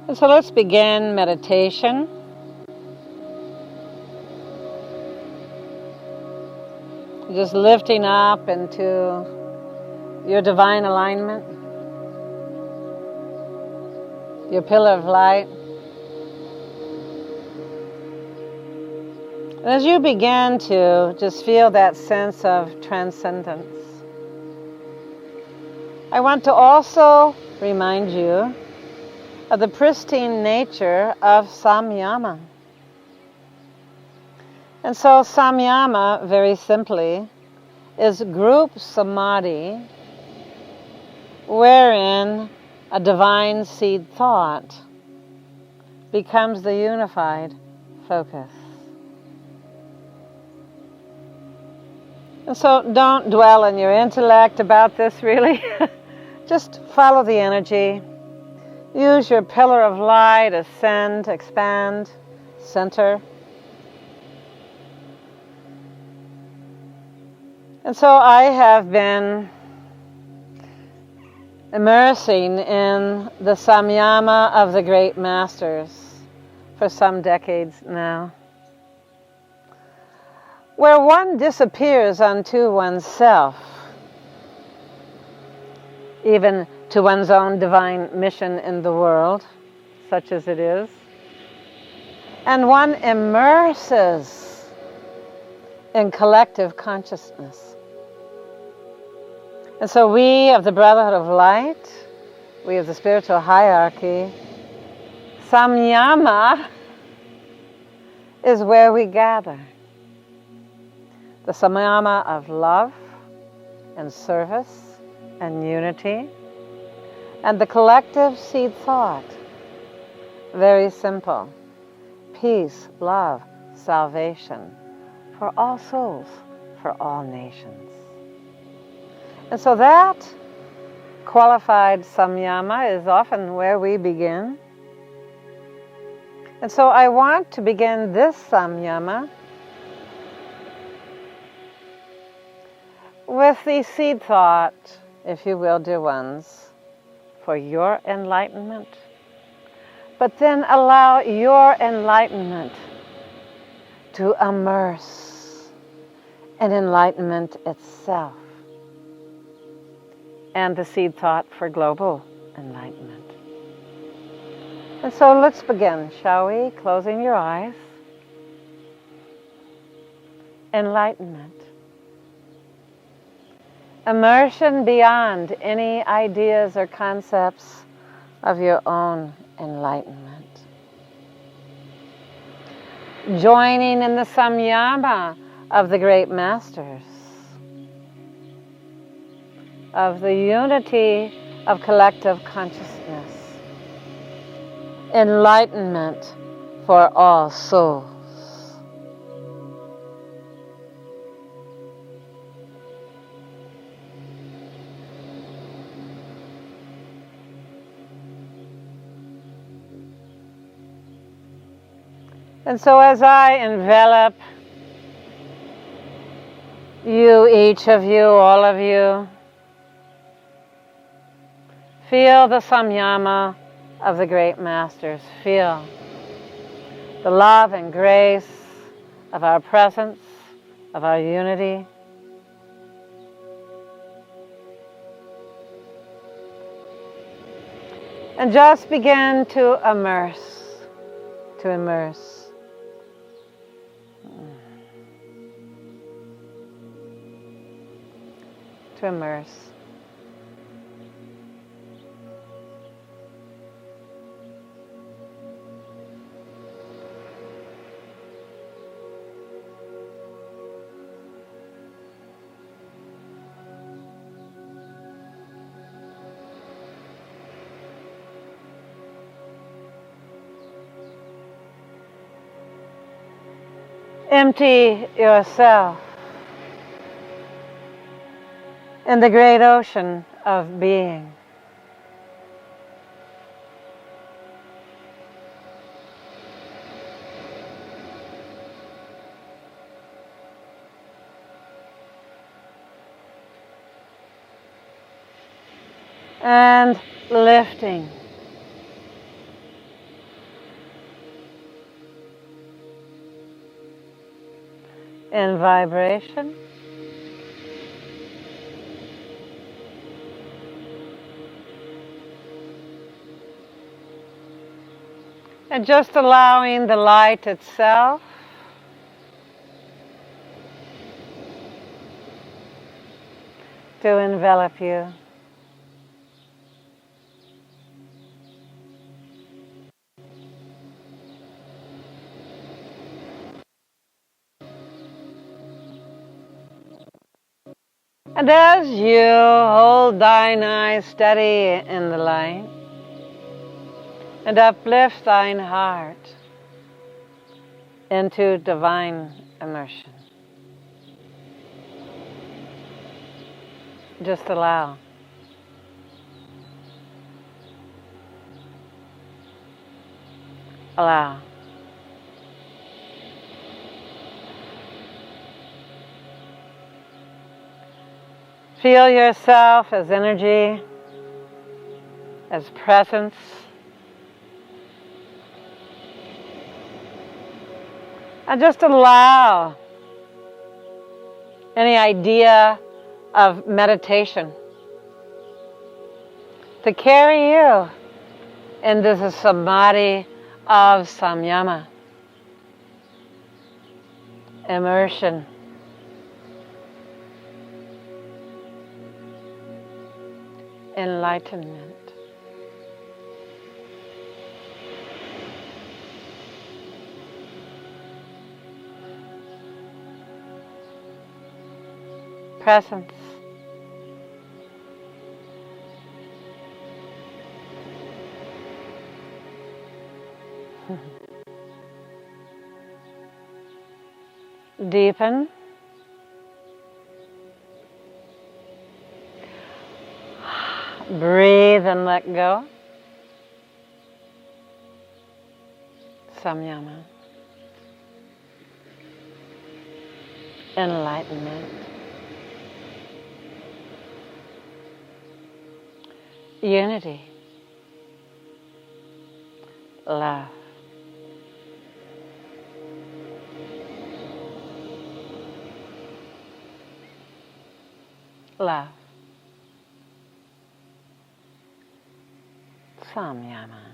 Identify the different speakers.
Speaker 1: And so let's begin meditation. Just lifting up into your divine alignment, your pillar of light. And as you begin to just feel that sense of transcendence, I want to also remind you of the pristine nature of Samyama. And so Samyama, very simply, is group samadhi wherein a divine seed thought becomes the unified focus. And so don't dwell in your intellect about this really. Just follow the energy. Use your pillar of light, ascend, expand, center. And so I have been immersing in the Samyama of the great masters for some decades now, where one disappears unto oneself, even to one's own divine mission in the world, such as it is, and one immerses in collective consciousness. And so we of the Brotherhood of Light, we of the spiritual hierarchy, Samyama is where we gather. The Samyama of love and service and unity, and the collective seed thought. Very simple. Peace, love, salvation for all souls, for all nations. And so that qualified Samyama is often where we begin. And so I want to begin this Samyama with the seed thought, if you will, dear ones, for your enlightenment. But then allow your enlightenment to immerse in enlightenment itself. And the seed thought for global enlightenment. And so let's begin, shall we? Closing your eyes. Enlightenment. Immersion beyond any ideas or concepts of your own enlightenment. Joining in the Samyama of the great masters, of the unity of collective consciousness, enlightenment for all souls. And so as I envelop you, each of you, all of you, feel the Samyama of the great masters. Feel the love and grace of our presence, of our unity. And just begin to immerse, to immerse. To immerse. Empty yourself in the great ocean of being. And lifting. in vibration. And just allowing the light itself to envelop you. And as you hold thine eyes steady in the light and uplift thine heart into divine immersion, just allow. Allow. Feel yourself as energy, as presence. And just allow any idea of meditation to carry you into the samadhi of Samyama, immersion. Enlightenment. Presence. Deepen. Breathe and let go. Samyama. Enlightenment. Unity. Love. Love. Samyama.